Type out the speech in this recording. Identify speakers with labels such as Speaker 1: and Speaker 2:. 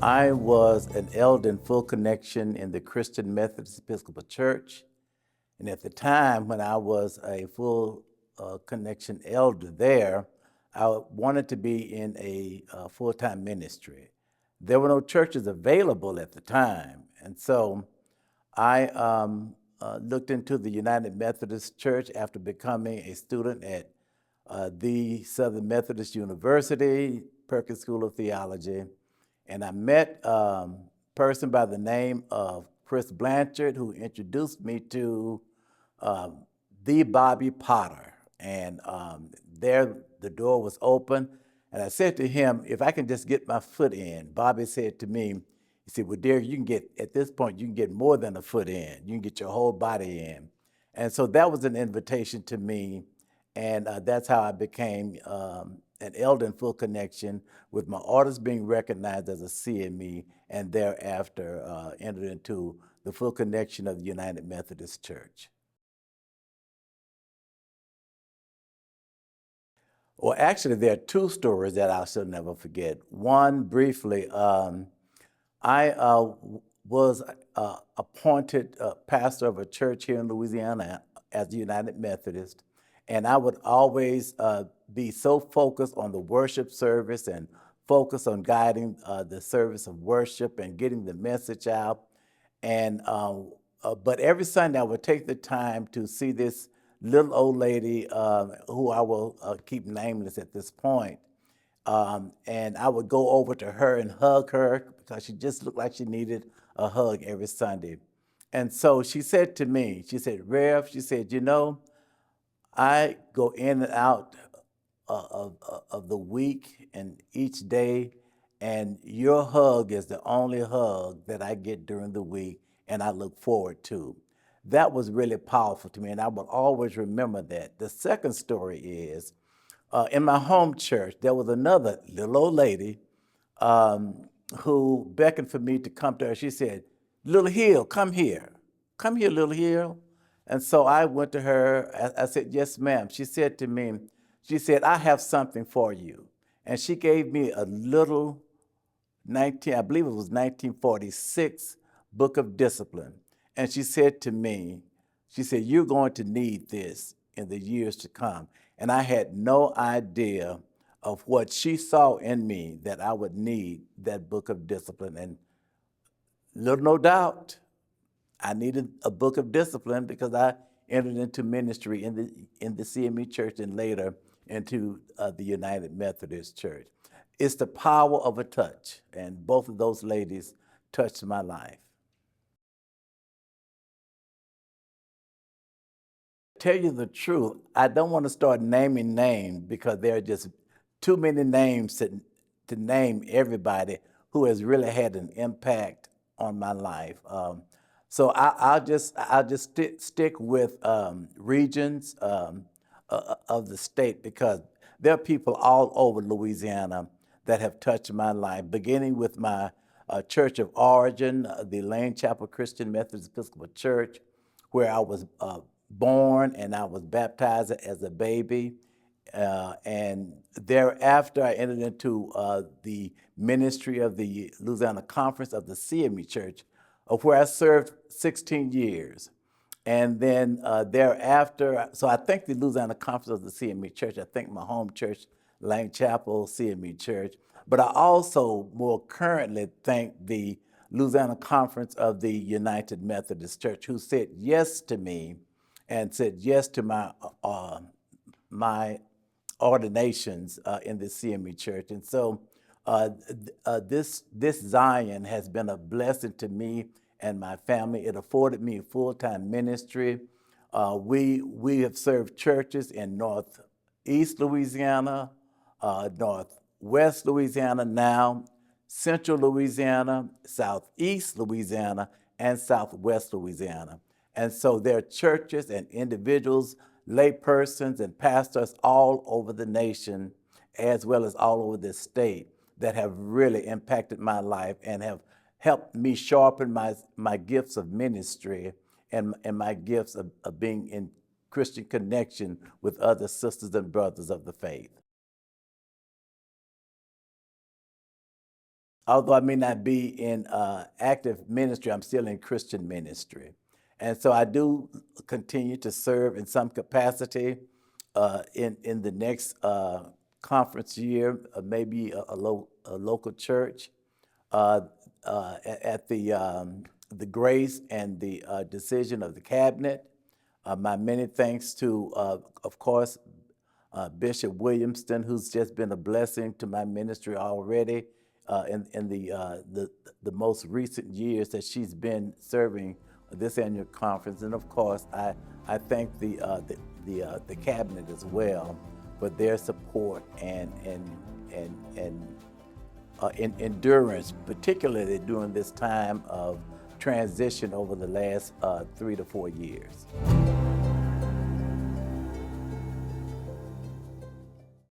Speaker 1: I was an elder in full connection in the Christian Methodist Episcopal Church. And at the time when I was a full connection elder there, I wanted to be in a full-time ministry. There were no churches available at the time. And so I looked into the United Methodist Church after becoming a student at the Southern Methodist University, Perkins School of Theology. And I met a person by the name of Chris Blanchard, who introduced me to the Bobby Potter. And there the door was open. And I said to him, if I can just get my foot in. Bobby said to me, he said, well, Derrick, you can get, at this point, you can get more than a foot in. You can get your whole body in. And so that was an invitation to me. And that's how I became an elder in full connection, with my orders being recognized as a CME, and thereafter entered into the full connection of the United Methodist Church. Well, actually, there are two stories that I shall never forget. One, briefly, I was appointed pastor of a church here in Louisiana as the United Methodist, and I would always be so focused on the worship service and focused on guiding the service of worship and getting the message out. And but every Sunday I would take the time to see this little old lady who I will keep nameless at this point. And I would go over to her and hug her because she just looked like she needed a hug every Sunday. And so she said to me, she said, Rev, she said, you know, I go in and out of the week and each day, and your hug is the only hug that I get during the week and I look forward to. That was really powerful to me, and I will always remember that. The second story is, in my home church, there was another little old lady who beckoned for me to come to her. She said, Little Hill, come here. Come here, Little Hill. And so I went to her. I said, yes, ma'am. She said to me, she said, I have something for you. And she gave me a little I believe it was 1946 book of discipline. And she said to me, she said, you're going to need this in the years to come. And I had no idea of what she saw in me that I would need that book of discipline. And little no doubt, I needed a book of discipline because I entered into ministry in the CME church and later into the United Methodist Church. It's the power of a touch, and both of those ladies touched my life. Tell you the truth, I don't want to start naming names because there are just too many names to name everybody who has really had an impact on my life. So I'll just stick with regions of the state, because there are people all over Louisiana that have touched my life, beginning with my church of origin, the Lane Chapel Christian Methodist Episcopal Church, where I was born and I was baptized as a baby. And thereafter, I entered into the ministry of the Louisiana Conference of the CME Church, of where I served 16 years. And then thereafter, so I thank the Louisiana Conference of the CME Church. I thank my home church, Lane Chapel CME Church. But I also more currently thank the Louisiana Conference of the United Methodist Church, who said yes to me and said yes to my ordinations in the CME Church. And so this Zion has been a blessing to me and my family. It afforded me full-time ministry. We have served churches in Northeast Louisiana, Northwest Louisiana now, Central Louisiana, Southeast Louisiana, and Southwest Louisiana. And so there are churches and individuals, lay persons and pastors all over the nation, as well as all over this state, that have really impacted my life and have helped me sharpen my gifts of ministry and my gifts of being in Christian connection with other sisters and brothers of the faith. although I may not be in active ministry, I'm still in Christian ministry. And so I do continue to serve in some capacity in the next conference year, maybe a local church uh, at the grace and the decision of the cabinet. My many thanks to, of course, Bishop Williamston, who's just been a blessing to my ministry already in the most recent years that she's been serving this annual conference. And of course, I thank the cabinet as well for their support and endurance, particularly during this time of transition over the last 3 to 4 years.